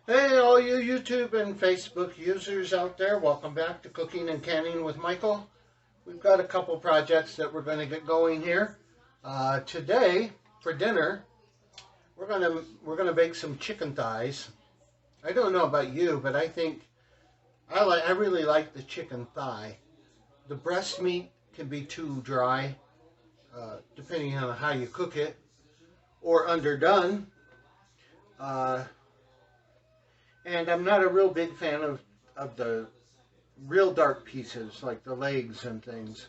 Hey, all you YouTube and Facebook users out there, welcome back to Cooking and Canning with Michael. We've got a couple projects that we're going to get going here. Today, for dinner, we're gonna bake some chicken thighs. I don't know about you, but I think I really like the chicken thigh. The breast meat can be too dry, depending on how you cook it, or underdone. Uh, and I'm not a real big fan of the real dark pieces like the legs and things.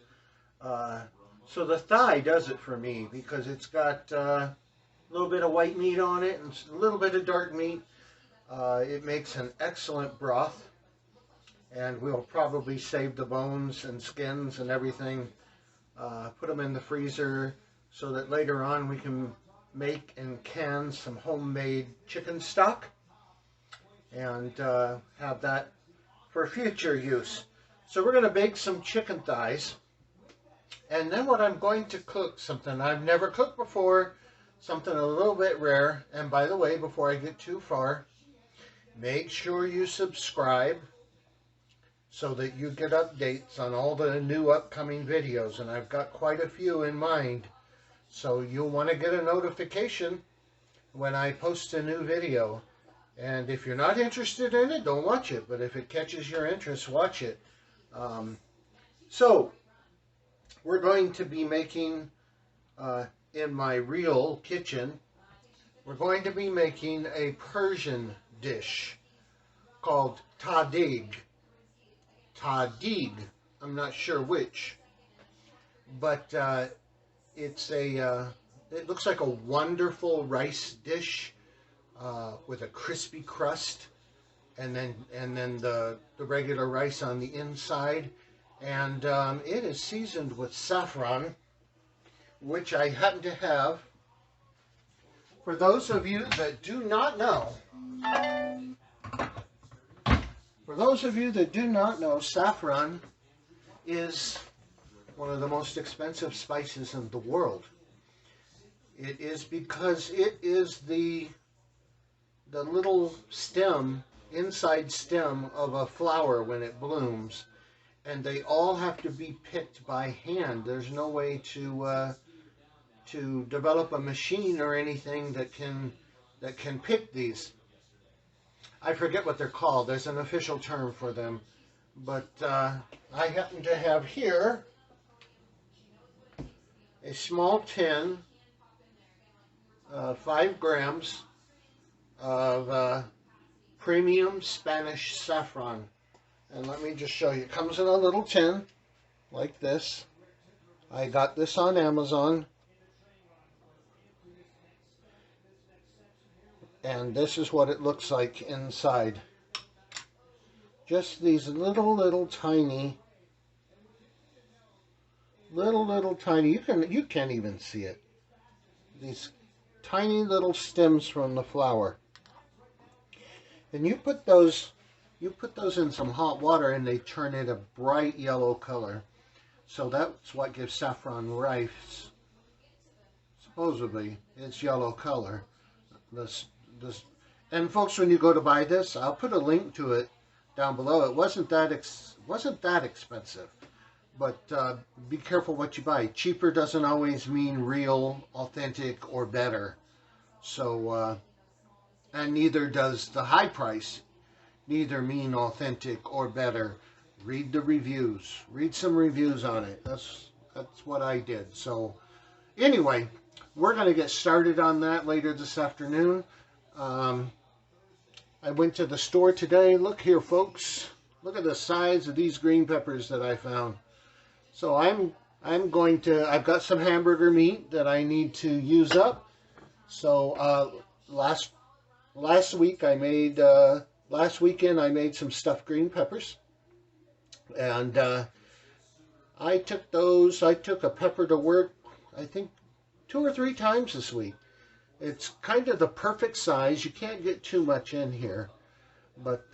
Uh, so the thigh does it for me because it's got a little bit of white meat on it and a little bit of dark meat. It makes an excellent broth, and we'll probably save the bones and skins and everything, put them in the freezer so that later on we can make and can some homemade chicken stock and have that for future use. So we're going to bake some chicken thighs, and then what I'm going to cook, something I've never cooked before, something a little bit rare. And by the way, before I get too far, make sure you subscribe so that you get updates on all the new upcoming videos, and I've got quite a few in mind. So you'll want to get a notification when I post a new video. And if you're not interested in it, don't watch it. But if it catches your interest, watch it. So we're going to be making, in my real kitchen, we're going to be making a Persian dish called Tahdig. Tahdig, I'm not sure which. But it's it looks like a wonderful rice dish. With a crispy crust, and then the regular rice on the inside, and it is seasoned with saffron, which I happen to have. For those of you that do not know, saffron is one of the most expensive spices in the world. It is because it is the little stem, inside stem of a flower when it blooms, and they all have to be picked by hand. There's no way to develop a machine or anything that can pick these. I forget what they're called. There's an official term for them, but I happen to have here a small tin, 5 grams of premium Spanish saffron. And let me just show you. It comes in a little tin like this. I got this on Amazon. And this is what it looks like inside. Just these little tiny, you can't even see it. These tiny little stems from the flower. And you put those in some hot water and they turn it a bright yellow color. So that's what gives saffron rice, supposedly, its yellow color. And folks, when you go to buy this, I'll put a link to it down below. It wasn't that expensive, but be careful what you buy. Cheaper doesn't always mean real, authentic, or better. So and neither does the high price neither mean authentic or better. Read the reviews. Read some reviews on it. That's what I did. So anyway, we're going to get started on that later this afternoon. I went to the store today. Look here, folks. Look at the size of these green peppers that I found. So I've got some hamburger meat that I need to use up. So last weekend I made some stuffed green peppers, and I took a pepper to work, I think 2 or 3 times this week. It's kind of the perfect size. You can't get too much in here, but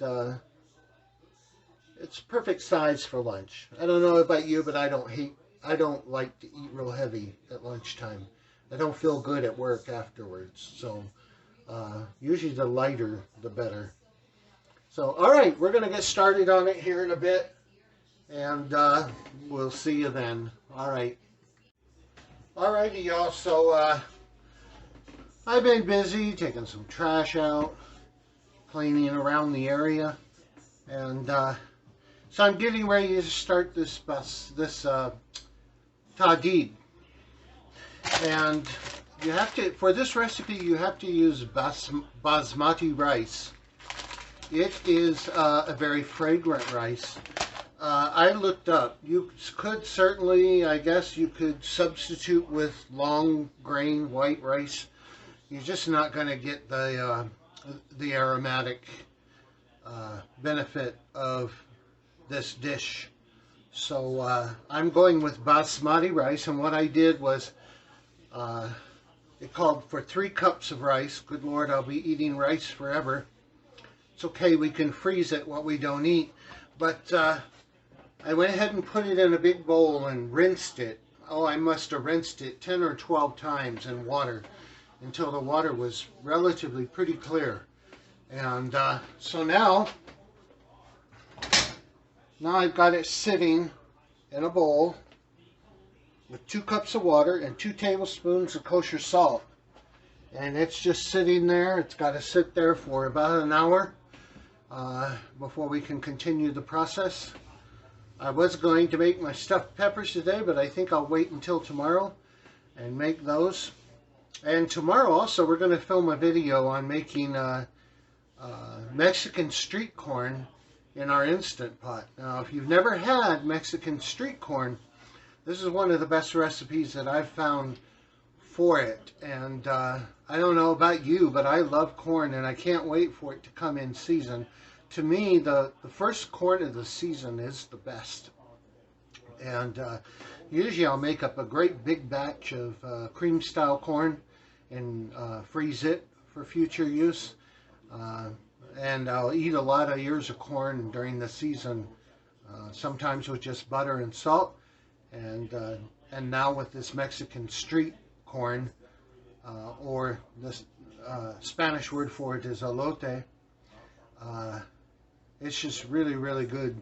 it's perfect size for lunch. I don't know about you, but I don't like to eat real heavy at lunchtime. I don't feel good at work afterwards. So usually the lighter, the better. So, all right, we're going to get started on it here in a bit, and we'll see you then. All right. All righty, y'all. So, I've been busy taking some trash out, cleaning around the area, and so I'm getting ready to start this Tahdig. And you have to, for this recipe, you have to use basmati rice. It is a very fragrant rice. I looked up. You could certainly, I guess, you could substitute with long grain white rice. You're just not going to get the aromatic benefit of this dish. So I'm going with basmati rice, and what I did was it called for 3 cups of rice. Good Lord, I'll be eating rice forever. It's okay, we can freeze it what we don't eat. But I went ahead and put it in a big bowl and rinsed it. Oh, I must have rinsed it 10 or 12 times in water until the water was relatively pretty clear. And so now I've got it sitting in a bowl with 2 cups of water and 2 tablespoons of kosher salt. And it's just sitting there. It's got to sit there for about an hour before we can continue the process. I was going to make my stuffed peppers today, but I think I'll wait until tomorrow and make those. And tomorrow also we're going to film a video on making Mexican street corn in our Instant Pot. Now, if you've never had Mexican street corn, this is one of the best recipes that I've found for it. And I don't know about you, but I love corn, and I can't wait for it to come in season. To me, the first corn of the season is the best. And usually I'll make up a great big batch of cream-style corn and freeze it for future use. And I'll eat a lot of ears of corn during the season, sometimes with just butter and salt. And now with this Mexican street corn, or this Spanish word for it is elote, it's just really, really good.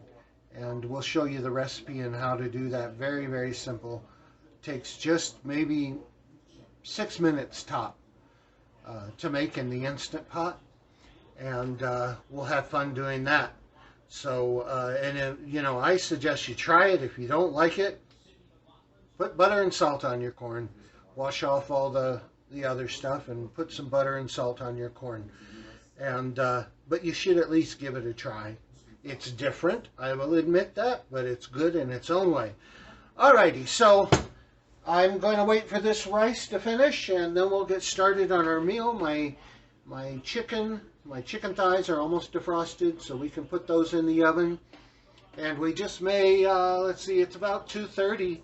And we'll show you the recipe and how to do that. Very, very simple. Takes just maybe 6 minutes top to make in the Instant Pot. And we'll have fun doing that. So, you know, I suggest you try it. If you don't like it, put butter and salt on your corn. Wash off all the other stuff and put some butter and salt on your corn. And but you should at least give it a try. It's different, I will admit that, but it's good in its own way. Alrighty, so I'm going to wait for this rice to finish, and then we'll get started on our meal. My chicken thighs are almost defrosted, so we can put those in the oven. And we just made, let's see, it's about 2:30,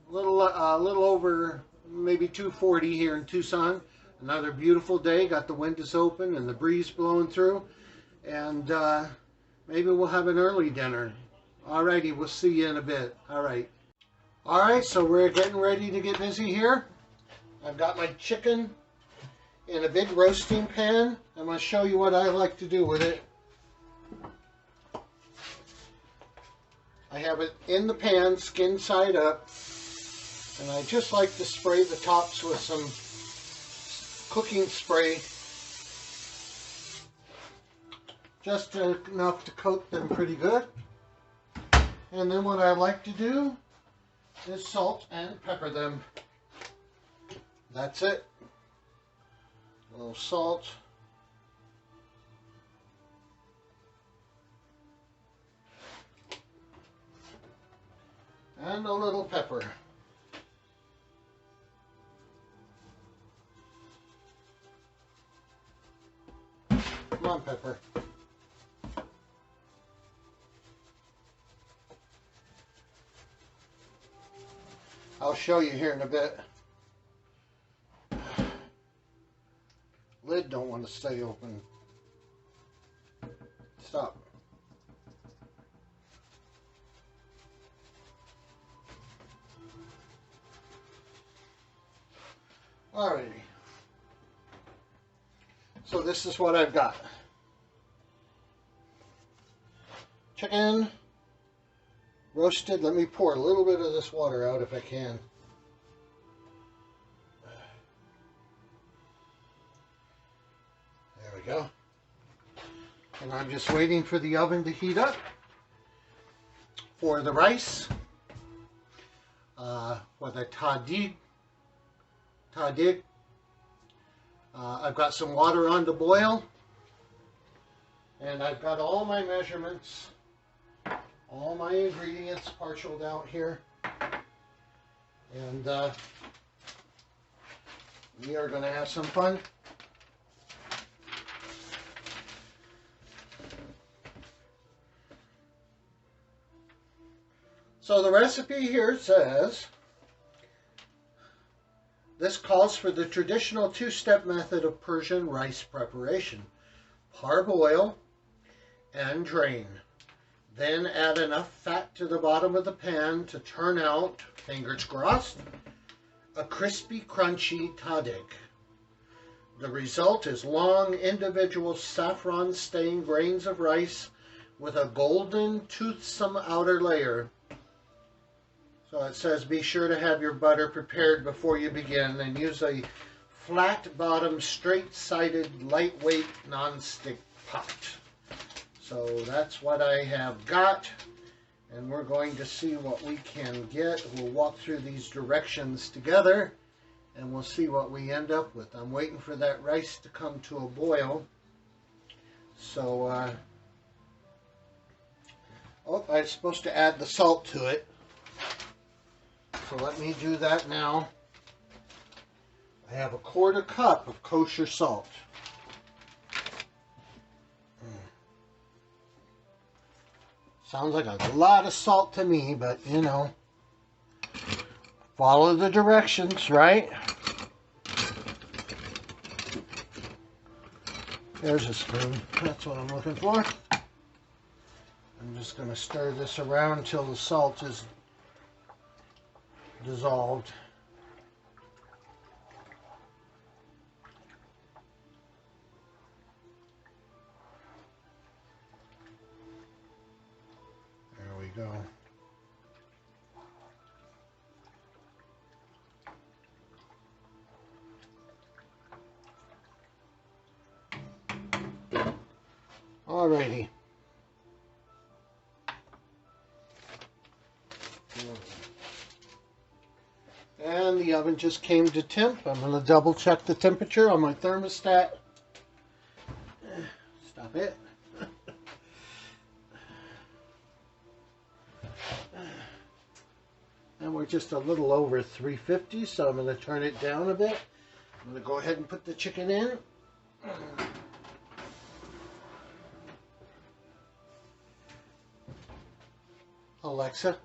a little over maybe 2:40 here in Tucson. Another beautiful day. Got the windows open and the breeze blowing through, and maybe we'll have an early dinner. Alrighty, we'll see you in a bit. Alright, so we're getting ready to get busy here. I've got my chicken in a big roasting pan. I'm going to show you what I like to do with it. I have it in the pan, skin side up, and I just like to spray the tops with some cooking spray, just enough to coat them pretty good. And then what I like to do is salt and pepper them. That's it. A little salt. And a little pepper. Come on, pepper. I'll show you here in a bit. Lid don't want to stay open. Stop. Alrighty. So this is what I've got. chicken roasted. Let me pour a little bit of this water out if I can. There we go. And I'm just waiting for the oven to heat up for the rice. For the tahdig. I've got some water on to boil. And I've got all my measurements, all my ingredients partialed out here. And we are going to have some fun. So the recipe here says, this calls for the traditional two-step method of Persian rice preparation. Parboil and drain. Then add enough fat to the bottom of the pan to turn out, fingers crossed, a crispy, crunchy tahdig. The result is long, individual saffron stained grains of rice with a golden, toothsome outer layer. So it says be sure to have your butter prepared before you begin and use a flat-bottom, straight-sided, lightweight, non-stick pot. So that's what I have got, and we're going to see what we can get. We'll walk through these directions together, and we'll see what we end up with. I'm waiting for that rice to come to a boil. So, oh, I'm supposed to add the salt to it. So let me do that now. I have a 1/4 cup of kosher salt. Sounds like a lot of salt to me, but you know, follow the directions, right? There's a spoon. That's what I'm looking for. I'm just going to stir this around until the salt is dissolved. There we go. Alrighty. And the oven just came to temp. I'm going to double check the temperature on my thermostat. Stop it. And we're just a little over 350, so I'm going to turn it down a bit. I'm going to go ahead and put the chicken in. Alexa,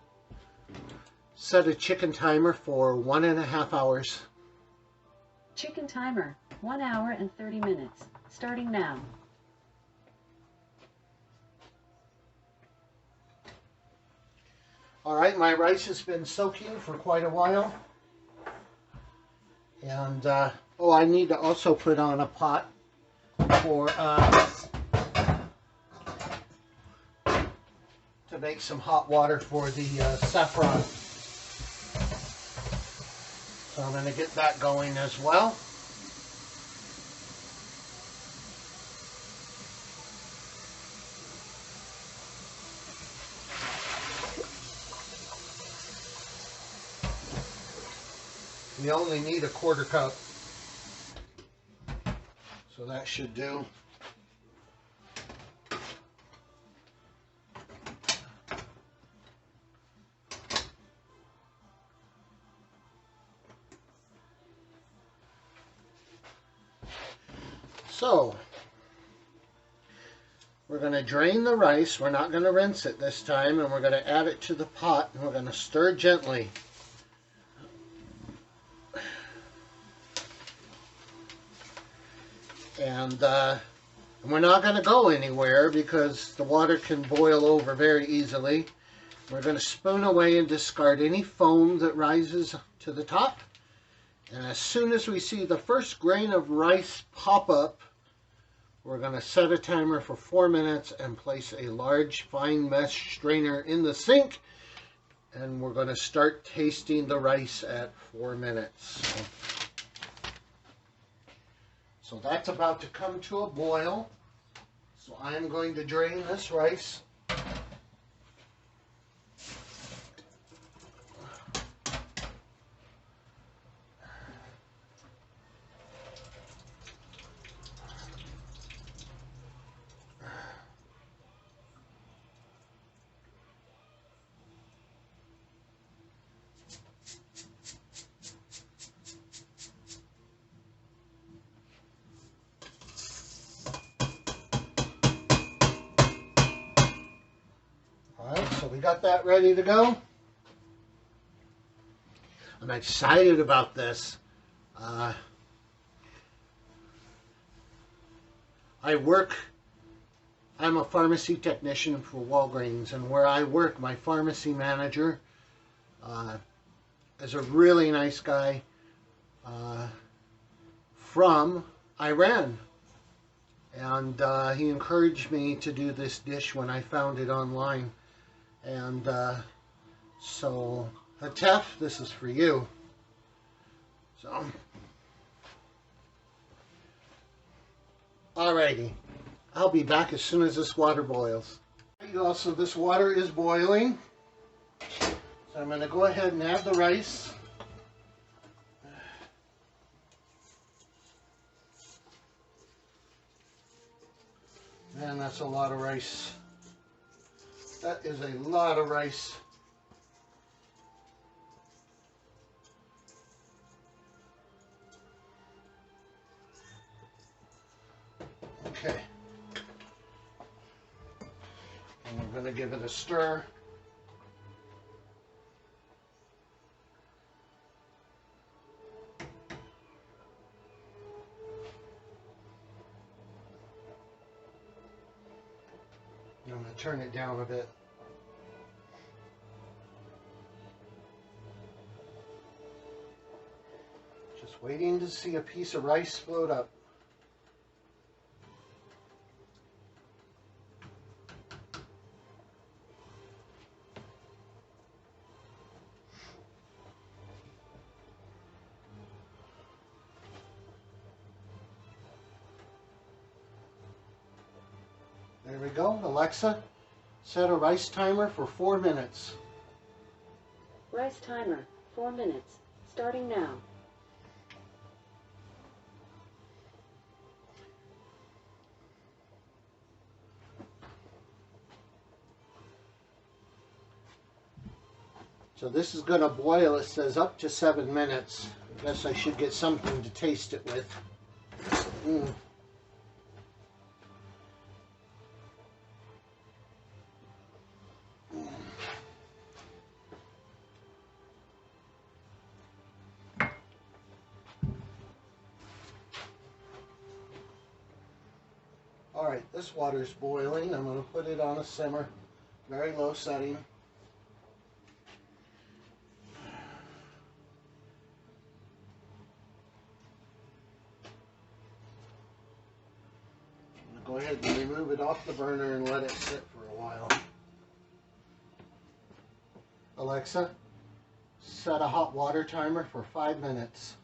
set a chicken timer for 1.5 hours. Chicken timer, 1 hour and 30 minutes, starting now. All right, my rice has been soaking for quite a while. And, oh, I need to also put on a pot for, to make some hot water for the saffron. So I'm going to get that going as well. We only need a 1/4 cup, so that should do. So, we're going to drain the rice. We're not going to rinse it this time, and we're going to add it to the pot, and we're going to stir gently. And we're not going to go anywhere because the water can boil over very easily. We're going to spoon away and discard any foam that rises to the top. And as soon as we see the first grain of rice pop up, We're going to set a timer for 4 minutes and place a large fine mesh strainer in the sink. And we're going to start tasting the rice at 4 minutes. So that's about to come to a boil. So I'm going to drain this rice. So we got that ready to go. I'm excited about this. I'm a pharmacy technician for Walgreens, and where I work, my pharmacy manager is a really nice guy from Iran. And he encouraged me to do this dish when I found it online. And so, Hatef, this is for you. So, alrighty, I'll be back as soon as this water boils. Also, this water is boiling, so I'm going to go ahead and add the rice. Man, that's a lot of rice. That is a lot of rice. Okay. And we're going to give it a stir. I'm going to turn it down a bit. Just waiting to see a piece of rice float up. There we go. Alexa, set a rice timer for 4 minutes. Rice timer, 4 minutes, starting now. So this is going to boil, it says, up to 7 minutes. I guess I should get something to taste it with. Alright, this water is boiling. I'm going to put it on a simmer, very low setting. Go ahead and remove it off the burner and let it sit for a while. Alexa, set a hot water timer for 5 minutes.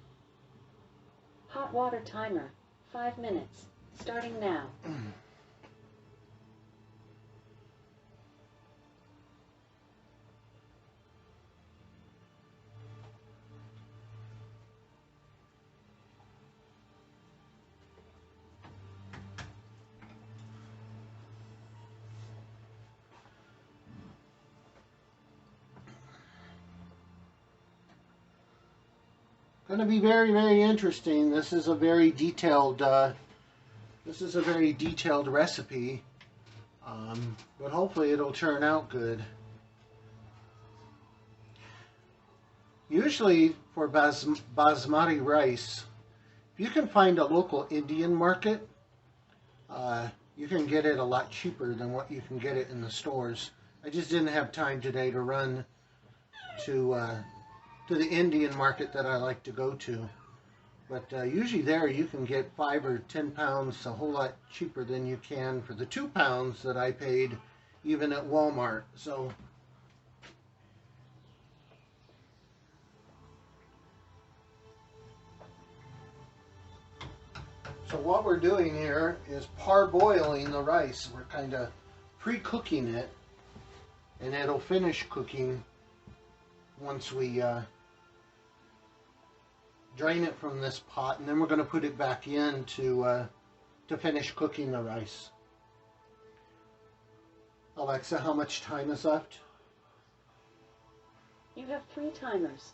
Hot water timer, 5 minutes, starting now. Going to be very, very interesting. This is a very detailed recipe, but hopefully it'll turn out good. Usually for basmati rice, if you can find a local Indian market, you can get it a lot cheaper than what you can get it in the stores. I just didn't have time today to run to the Indian market that I like to go to. But usually there you can get 5 or 10 pounds a whole lot cheaper than you can for the 2 pounds that I paid even at Walmart. So what we're doing here is parboiling the rice. We're kind of pre-cooking it, and it'll finish cooking once we drain it from this pot, and then we're going to put it back in to finish cooking the rice. Alexa, how much time is left? You have 3 timers.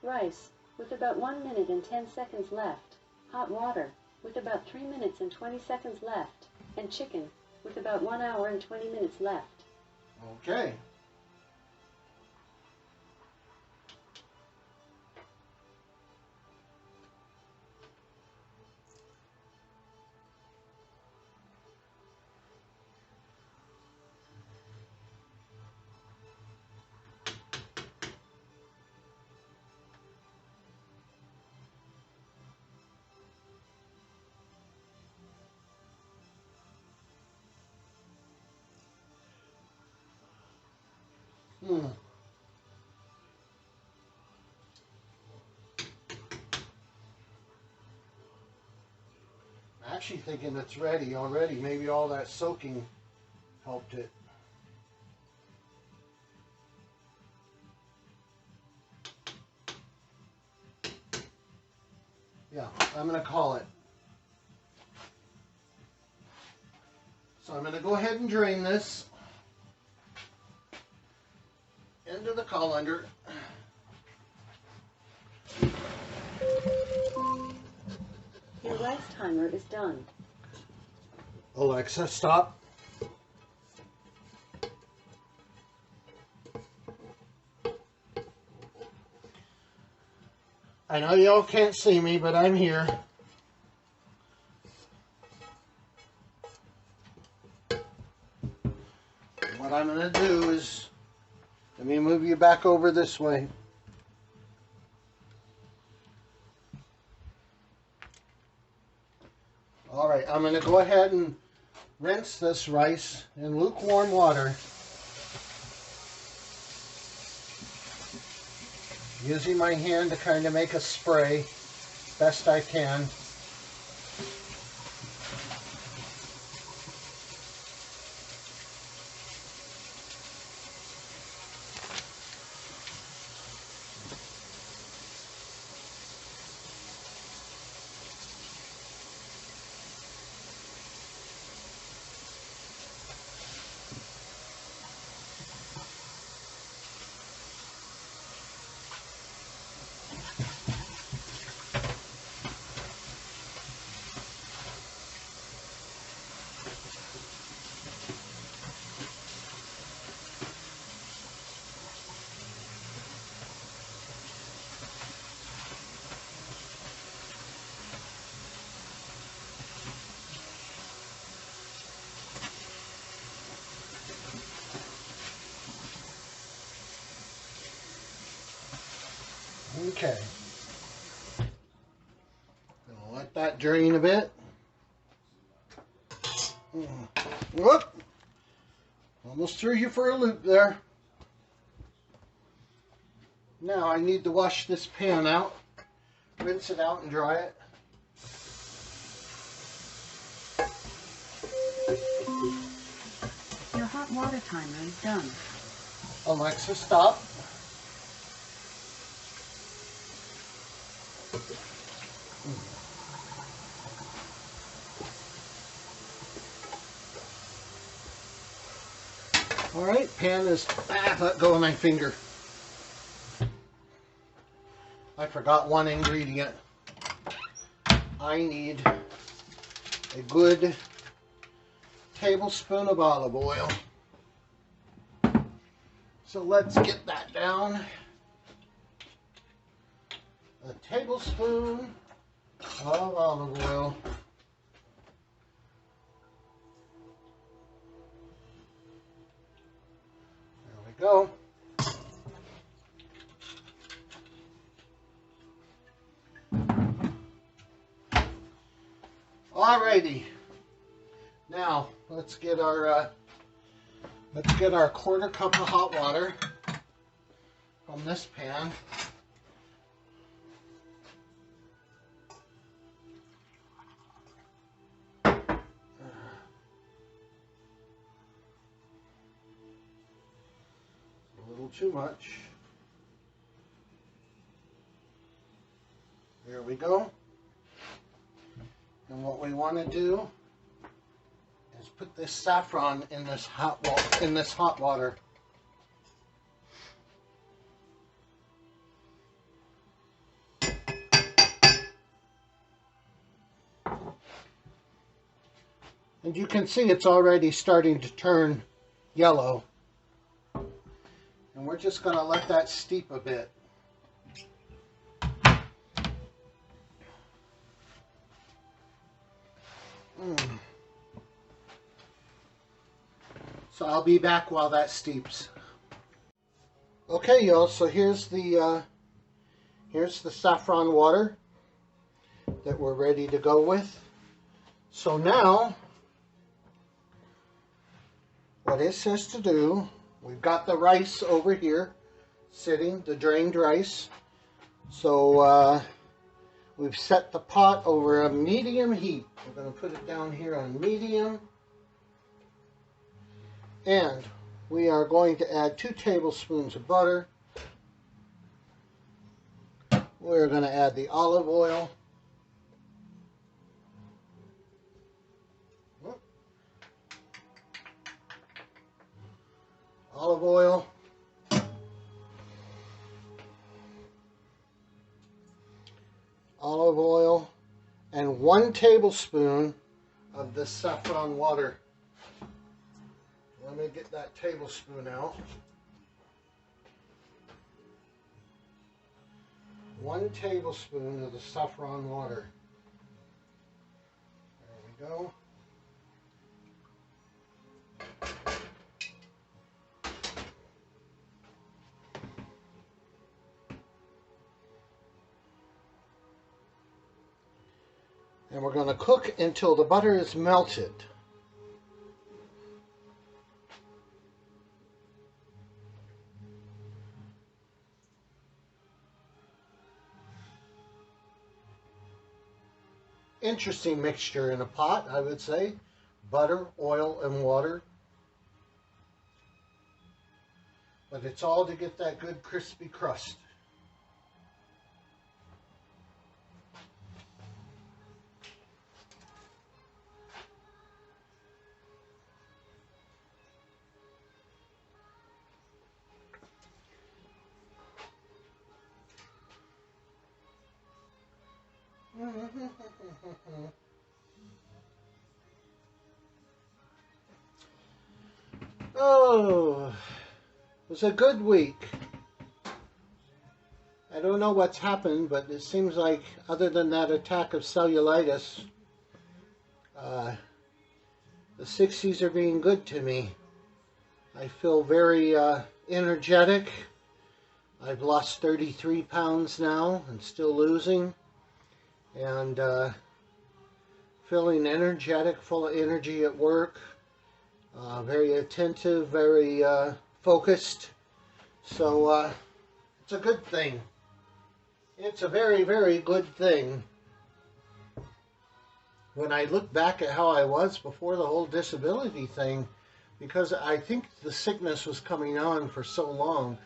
Rice with about 1 minute and 10 seconds left. Hot water with about 3 minutes and 20 seconds left. And chicken with about 1 hour and 20 minutes left. Okay. I'm actually thinking it's ready already. Maybe all that soaking helped it. Yeah, I'm going to call it. So I'm going to go ahead and drain this into the colander. Your rice timer is done. Alexa, stop. I know y'all can't see me, but I'm here. What I'm going to do is, let me move you back over this way. All right, I'm going to go ahead and rinse this rice in lukewarm water, using my hand to kind of make a spray best I can. Okay. Gonna let that drain a bit. Whoop! Almost threw you for a loop there. Now I need to wash this pan out, rinse it out and dry it. Your hot water timer is done. Alexa, stop. All right, pan is, let go of my finger. I forgot one ingredient. I need a good tablespoon of olive oil. So let's get that down. A tablespoon of olive oil. There we go. Alrighty. Now let's get our 1/4 cup of hot water from this pan. A little too much. There we go. And what we want to do is put this saffron in this hot water. And you can see it's already starting to turn yellow. And we're just going to let that steep a bit. So I'll be back while that steeps. Okay, y'all, so here's the saffron water that we're ready to go with. So now, what it says to do, we've got the rice over here sitting, the drained rice. So we've set the pot over a medium heat. We're going to put it down here on medium. And we are going to add 2 tablespoons of butter. We're going to add the olive oil. Olive oil. Olive oil. And 1 tablespoon of the saffron water. Let me get that tablespoon out. 1 tablespoon of the saffron water. There we go. And we're going to cook until the butter is melted. Interesting mixture in a pot, I would say. Butter, oil, and water. But it's all to get that good crispy crust. Oh, it was a good week. I don't know what's happened, but it seems like other than that attack of cellulitis, the 60s are being good to me. I feel very energetic. I've lost 33 pounds now and still losing. And feeling energetic, full of energy at work. Very attentive, very focused. So it's a good thing. It's a very, very good thing. When I look back at how I was before the whole disability thing, because I think the sickness was coming on for so long,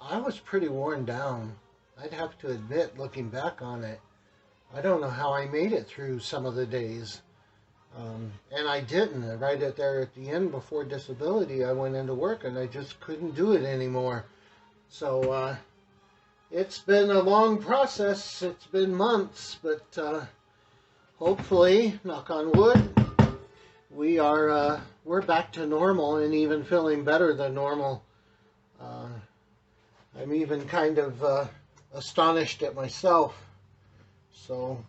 I was pretty worn down. I'd have to admit, looking back on it, I don't know how I made it through some of the days. And I didn't. Right at the end before disability, I went into work and I just couldn't do it anymore. So it's been a long process. It's been months, but hopefully, knock on wood, we're back to normal and even feeling better than normal. I'm even kind of astonished at myself. So,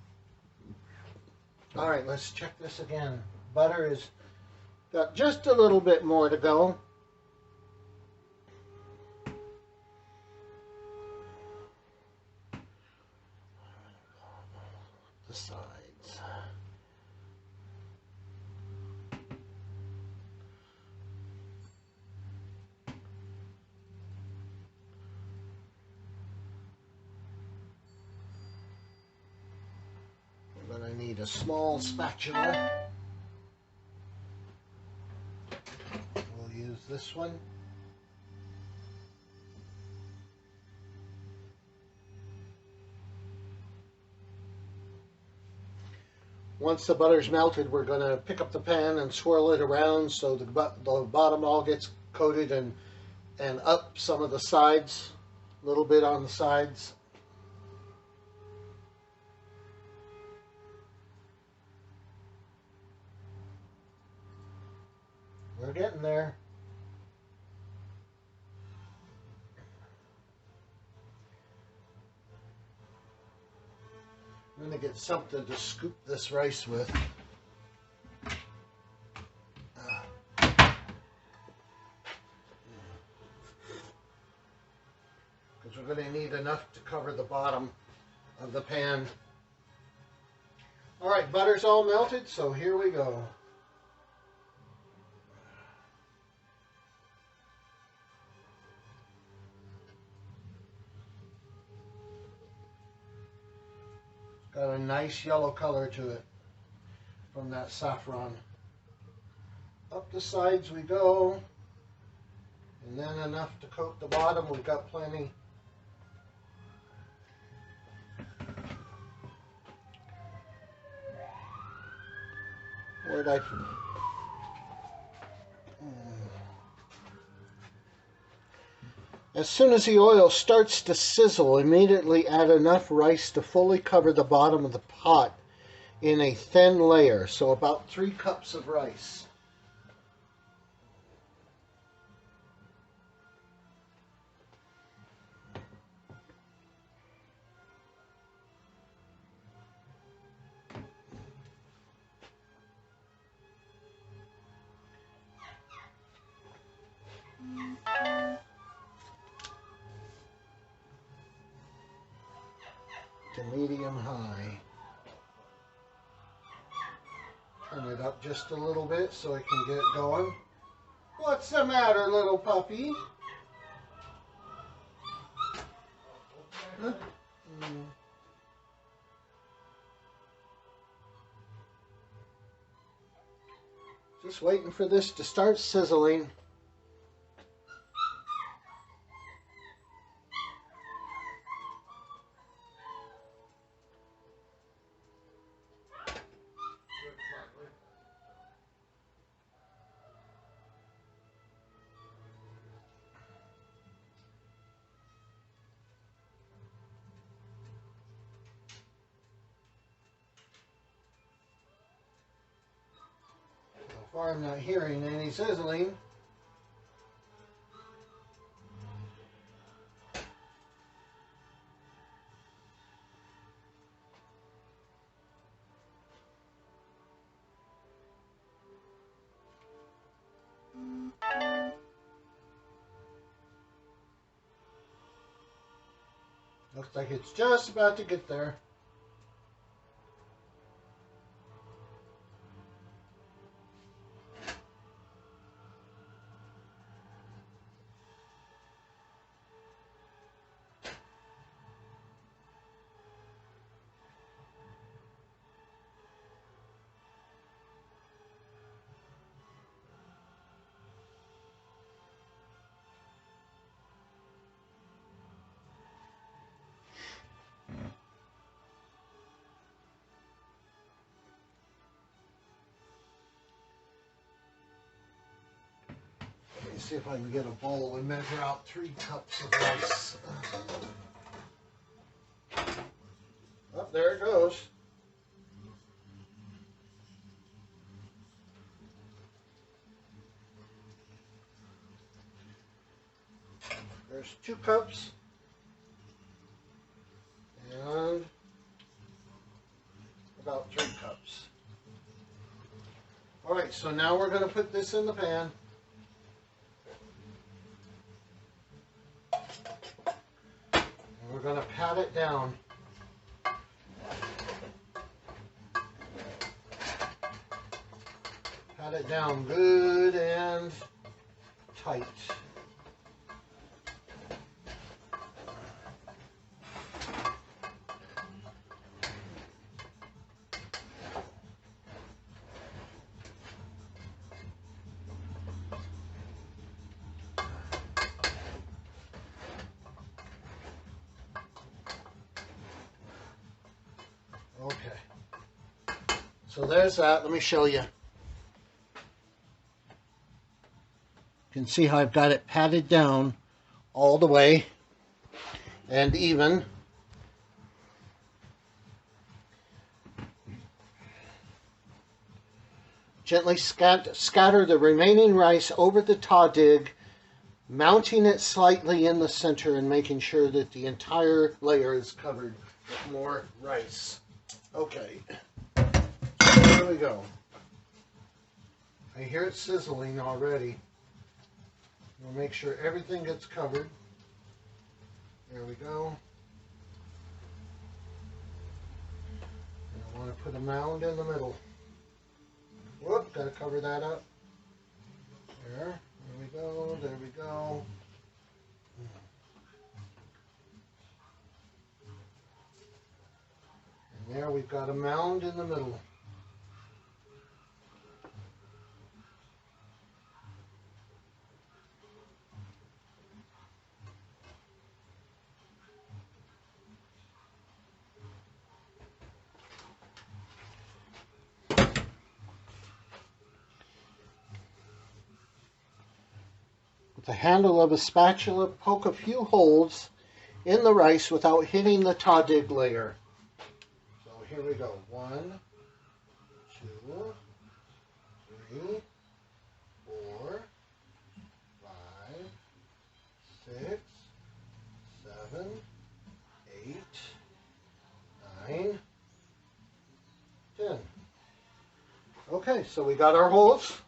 all right, let's check this again. Butter is got just a little bit more to go. The sides. We're going to need a small spatula. We'll use this one. Once the butter's melted, we're going to pick up the pan and swirl it around so the bottom all gets coated and up some of the sides, a little bit on the sides. We're getting there. I'm going to get something to scoop this rice with. Because we're going to need enough to cover the bottom of the pan. Alright, butter's all melted, so here we go. Got a nice yellow color to it from that saffron. Up the sides we go, and then enough to coat the bottom. We've got plenty. Where'd I... As soon as the oil starts to sizzle, immediately add enough rice to fully cover the bottom of the pot in a thin layer. So about 3 cups of rice. To medium high. Turn it up just a little bit so I can get it going. What's the matter, little puppy? Huh? Just waiting for this to start sizzling. So far I'm not hearing any sizzling. Looks like it's just about to get there. Let me see if I can get a bowl and measure out 3 cups of rice. Oh, there it goes. There's 2 cups. And about 3 cups. Alright, so now we're going to put this in the pan. And we're going to pat it down. Pat it down good and tight. Okay. So there's that. Let me show you. You can see how I've got it patted down all the way and even. Gently scatter the remaining rice over the tahdig, mounting it slightly in the center and making sure that the entire layer is covered with more rice. Okay, so here we go. I hear it sizzling already. We'll make sure everything gets covered. There we go. And I want to put a mound in the middle. Whoop, got to cover that up. There we go, there we go. And there we've got a mound in the middle. The handle of a spatula, poke a few holes in the rice without hitting the tahdig layer. So here we go. 1, 2, 3, 4, 5, 6, 7, 8, 9, 10. Okay, so we got our holes.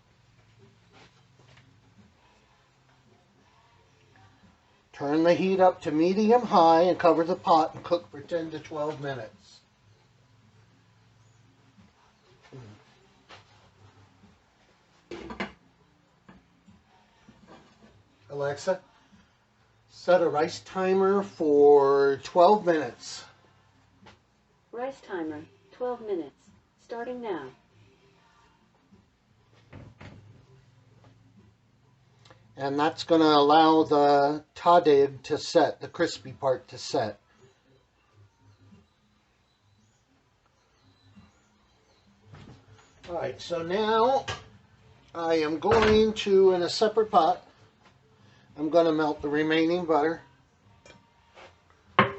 Turn the heat up to medium-high and cover the pot and cook for 10 to 12 minutes. Alexa, set a rice timer for 12 minutes. Rice timer, 12 minutes, starting now. And that's going to allow the tahdig to set, the crispy part to set. Alright, so now I am going to, in a separate pot, I'm going to melt the remaining butter. I'll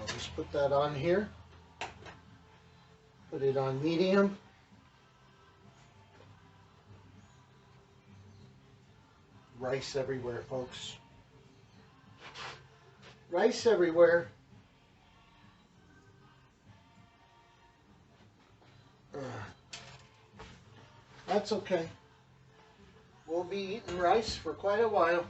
just put that on here. Put it on medium. Rice everywhere, folks. Rice everywhere. That's okay. We'll be eating rice for quite a while.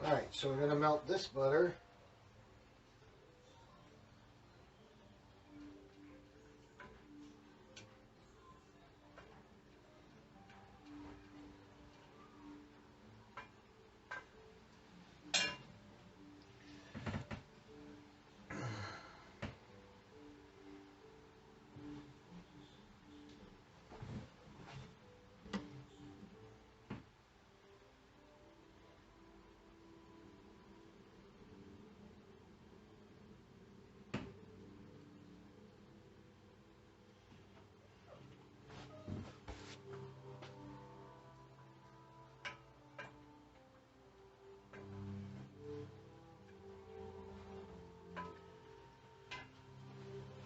Alright, so we're going to melt this butter.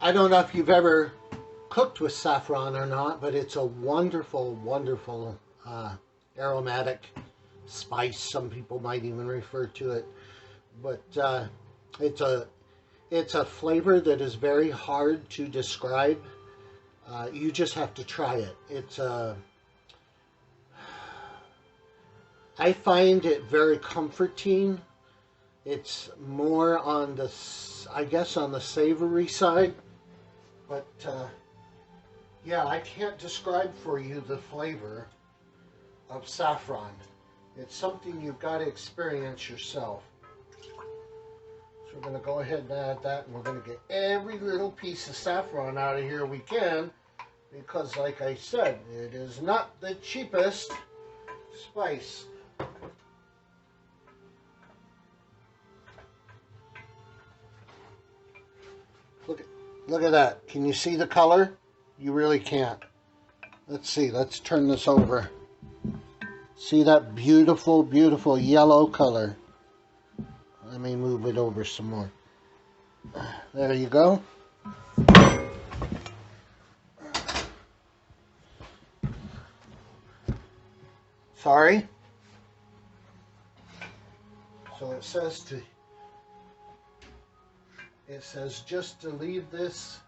I don't know if you've ever cooked with saffron or not, but it's a wonderful, wonderful aromatic spice. Some people might even refer to it, but it's It's a flavor that is very hard to describe. You just have to try it. It's I find it very comforting. It's more on the, I guess, on the savory side. But yeah, I can't describe for you the flavor of saffron. It's something you've got to experience yourself. So we're going to go ahead and add that, and we're going to get every little piece of saffron out of here we can, because like I said, it is not the cheapest spice. Look at that. Can you see the color? You really can't. Let's see. Let's turn this over. See that beautiful, beautiful yellow color? Let me move it over some more. There you go. Sorry. So it says just to leave this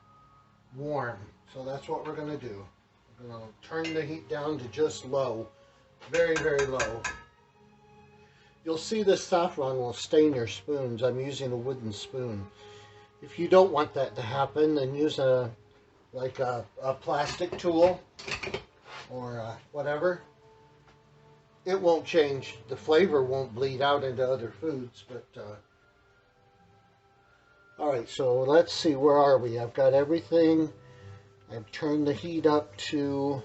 warm. So that's what we're going to do. We're going to turn the heat down to just low. Very, very low. You'll see this saffron will stain your spoons. I'm using a wooden spoon. If you don't want that to happen, then use a plastic tool or whatever. It won't change. The flavor won't bleed out into other foods. But all right, so let's see. Where are we? I've got everything. I've turned the heat up to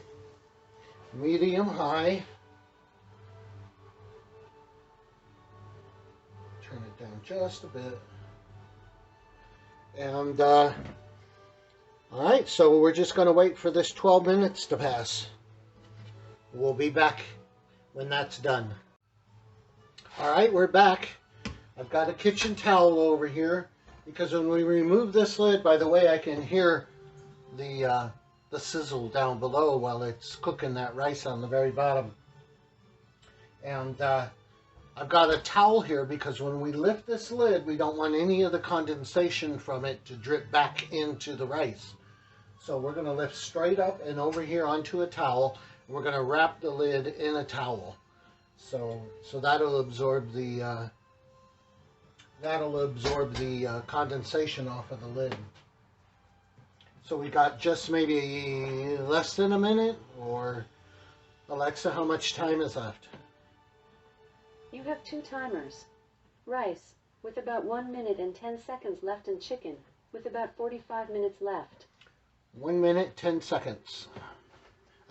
medium high. Turn it down just a bit. And all right, so we're just going to wait for this 12 minutes to pass. We'll be back when that's done. All right, we're back. I've got a kitchen towel over here because when we remove this lid, by the way, I can hear the sizzle down below while it's cooking that rice on the very bottom. And I've got a towel here because when we lift this lid, we don't want any of the condensation from it to drip back into the rice. So we're going to lift straight up and over here onto a towel. And we're going to wrap the lid in a towel. So that'll absorb the condensation off of the lid. So we got just maybe less than a minute, or Alexa, how much time is left? You have 2 timers. Rice, with about 1 minute and 10 seconds left, and chicken, with about 45 minutes left. 1 minute, 10 seconds.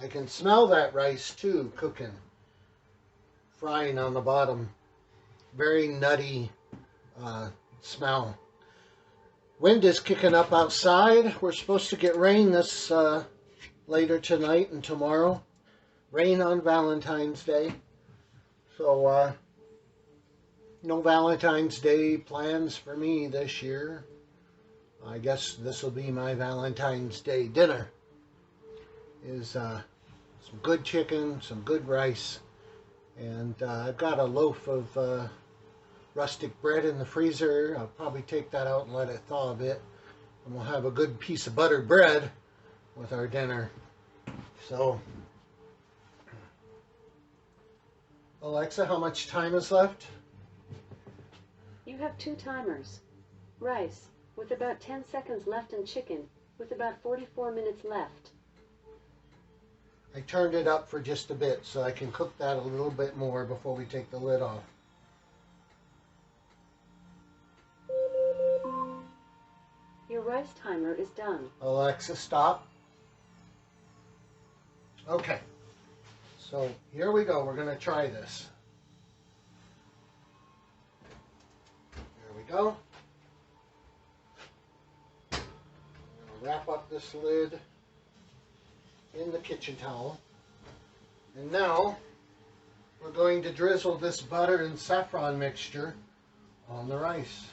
I can smell that rice too, cooking, frying on the bottom. Very nutty smell. Wind is kicking up outside. We're supposed to get rain this later tonight and tomorrow. Rain on Valentine's Day. So no Valentine's Day plans for me this year. I guess this will be my Valentine's Day dinner. Is some good chicken, some good rice, and I've got a loaf of rustic bread in the freezer. I'll probably take that out and let it thaw a bit, and we'll have a good piece of buttered bread with our dinner. So, Alexa, how much time is left? You have 2 timers. Rice, with about 10 seconds left, and chicken, with about 44 minutes left. I turned it up for just a bit so I can cook that a little bit more before we take the lid off. Your rice timer is done. Alexa, stop. Okay, so here we go. We're going to try this. There we go. I'm going to wrap up this lid in the kitchen towel. And now we're going to drizzle this butter and saffron mixture on the rice.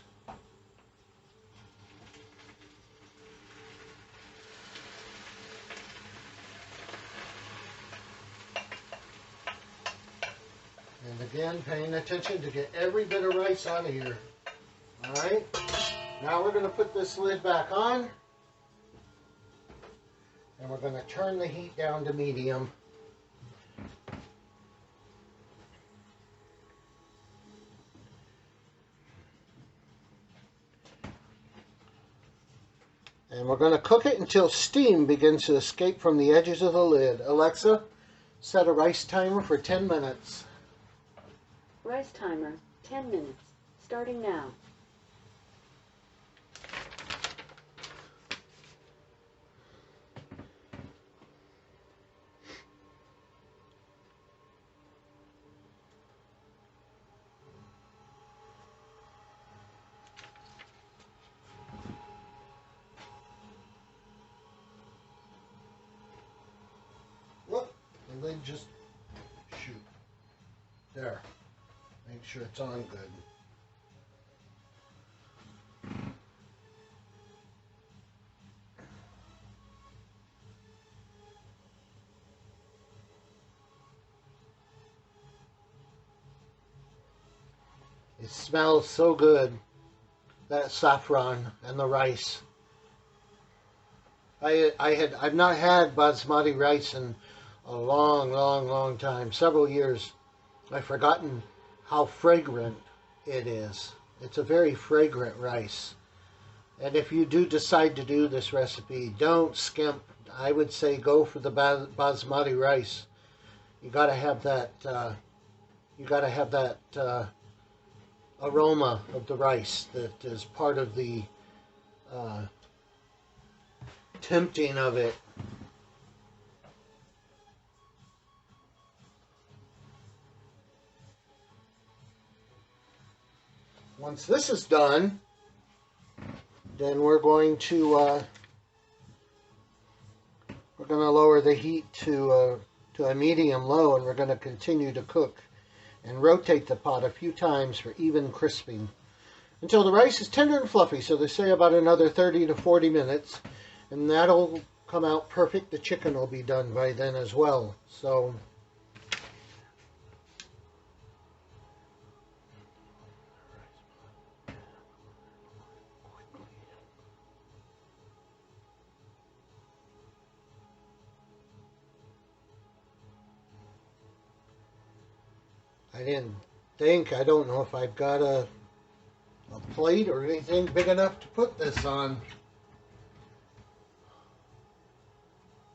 And again, paying attention to get every bit of rice out of here. Alright? Now we're going to put this lid back on, and we're going to turn the heat down to medium. And we're going to cook it until steam begins to escape from the edges of the lid. Alexa, set a rice timer for 10 minutes. Rice timer, 10 minutes, starting now. Look, the lid just shoot. There. Make sure it's on good. It smells so good, that saffron and the rice. I've not had basmati rice in a long time, several years. I've forgotten how fragrant it is. It's a very fragrant rice. And if you do decide to do this recipe, don't skimp. I would say go for the basmati rice. You got to have that. Aroma of the rice that is part of the tempting of it. Once this is done, then we're going to lower the heat to a medium low, and we're going to continue to cook and rotate the pot a few times for even crisping until the rice is tender and fluffy. So they say about another 30 to 40 minutes, and that'll come out perfect. The chicken will be done by then as well. So I don't know if I've got a plate or anything big enough to put this on.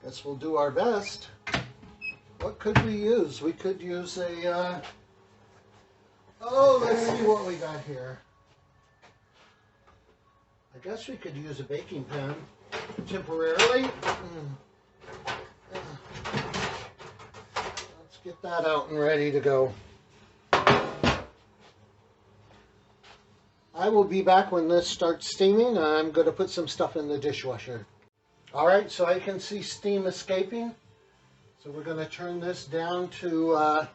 Guess we'll do our best. What could we use? We could use a, let's see what we got here. I guess we could use a baking pan temporarily. Let's get that out and ready to go. I will be back when this starts steaming. I'm going to put some stuff in the dishwasher. Alright, so I can see steam escaping. So we're going to turn this down to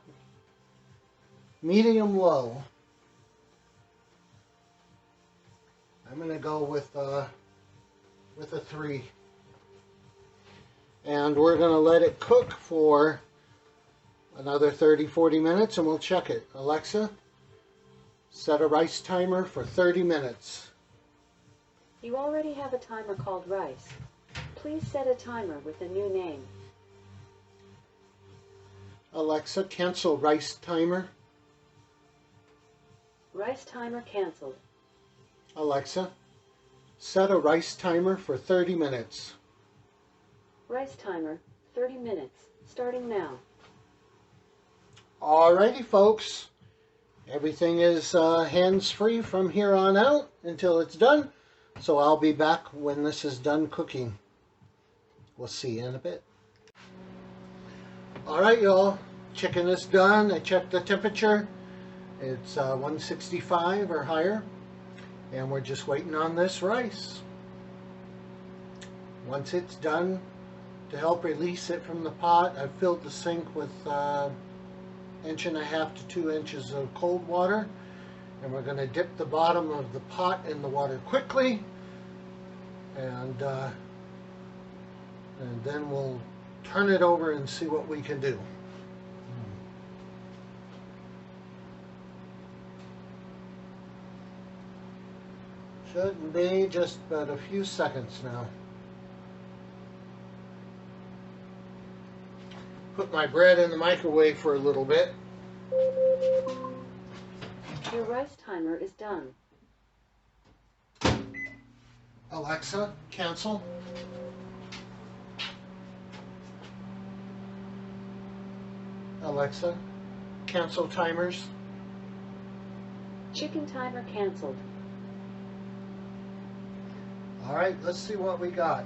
medium low. I'm going to go with a 3. And we're going to let it cook for another 30-40 minutes, and we'll check it. Alexa, set a rice timer for 30 minutes. You already have a timer called rice. Please set a timer with a new name. Alexa, cancel rice timer. Rice timer canceled. Alexa, set a rice timer for 30 minutes. Rice timer, 30 minutes, starting now. Alrighty, folks. Everything is hands-free from here on out until it's done. So I'll be back when this is done cooking. We'll see you in a bit. Alright, y'all. Chicken is done. I checked the temperature. It's 165 or higher. And we're just waiting on this rice. Once it's done, to help release it from the pot, I've filled the sink with 1.5 to 2 inches of cold water, and we're going to dip the bottom of the pot in the water quickly, and then we'll turn it over and see what we can do. Should be just about a few seconds now. Put my bread in the microwave for a little bit. Your rice timer is done. Alexa, cancel. Alexa, cancel timers. Chicken timer canceled. All right, let's see what we got.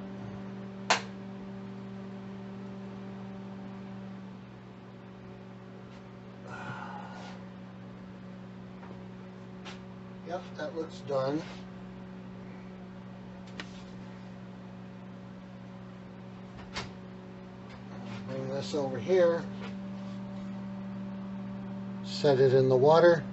Yep, that looks done. Bring this over here. Set it in the water.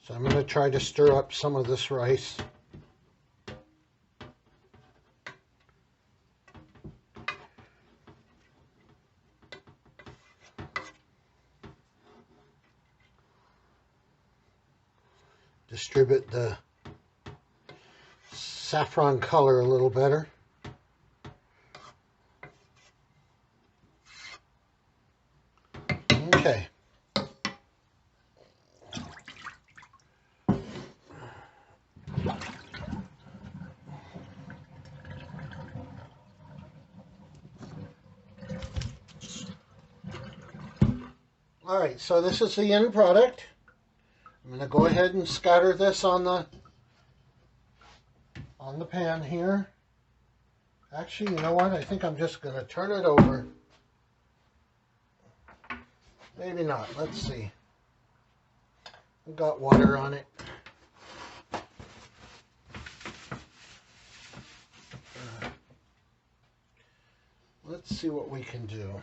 So I'm going to try to stir up some of this rice. Distribute the saffron color a little better. Okay. All right, so this is the end product. I'm going to go ahead and scatter this on the pan here. Actually, you know what? I think I'm just going to turn it over. Maybe not. Let's see. We've got water on it. Let's see what we can do.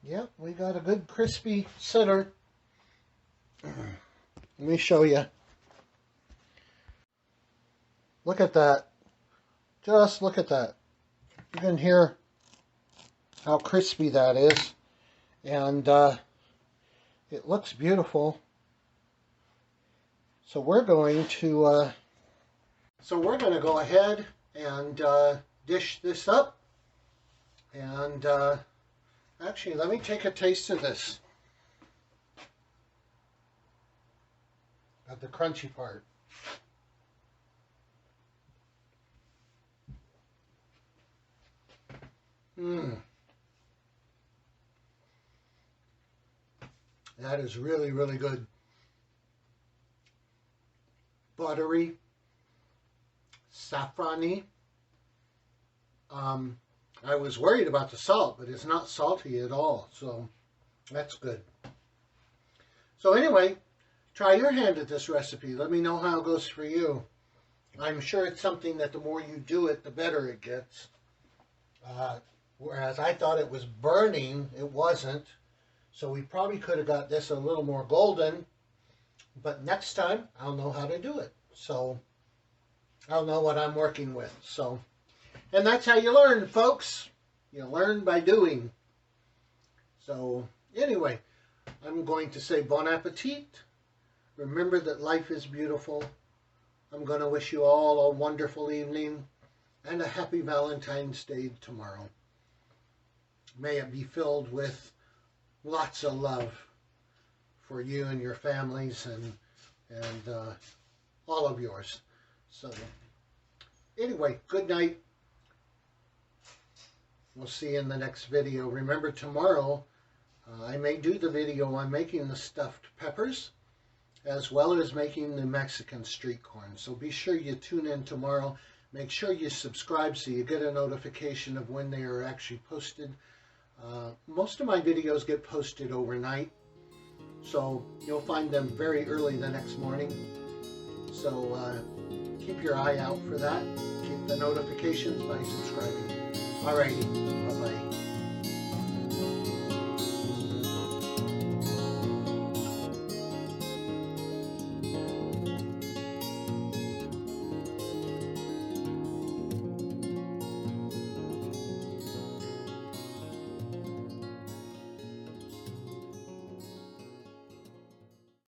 Yep, we got a good crispy center. Let me show you. Look at that. Just look at that. You can hear how crispy that is. And it looks beautiful. So we're going to go ahead and dish this up. And actually, let me take a taste of this. Got the crunchy part. That is really, really good. Buttery, saffron-y. I was worried about the salt, but it's not salty at all, so that's good. So anyway, try your hand at this recipe. Let me know how it goes for you. I'm sure it's something that the more you do it, the better it gets. Whereas I thought it was burning, it wasn't. So we probably could have got this a little more golden, but next time I'll know how to do it. So I'll know what I'm working with. So, and that's how you learn, folks. You learn by doing. So anyway, I'm going to say bon appetit. Remember that life is beautiful. I'm going to wish you all a wonderful evening and a happy Valentine's Day tomorrow. May it be filled with lots of love for you and your families and all of yours. So Anyway, good night. We'll see you in the next video. Remember, tomorrow I may do the video on making the stuffed peppers as well as making the Mexican street corn. So be sure you tune in tomorrow. Make sure you subscribe so you get a notification of when they are actually posted. Most of my videos get posted overnight, so you'll find them very early the next morning. So keep your eye out for that. Keep the notifications by subscribing. Alrighty, bye-bye.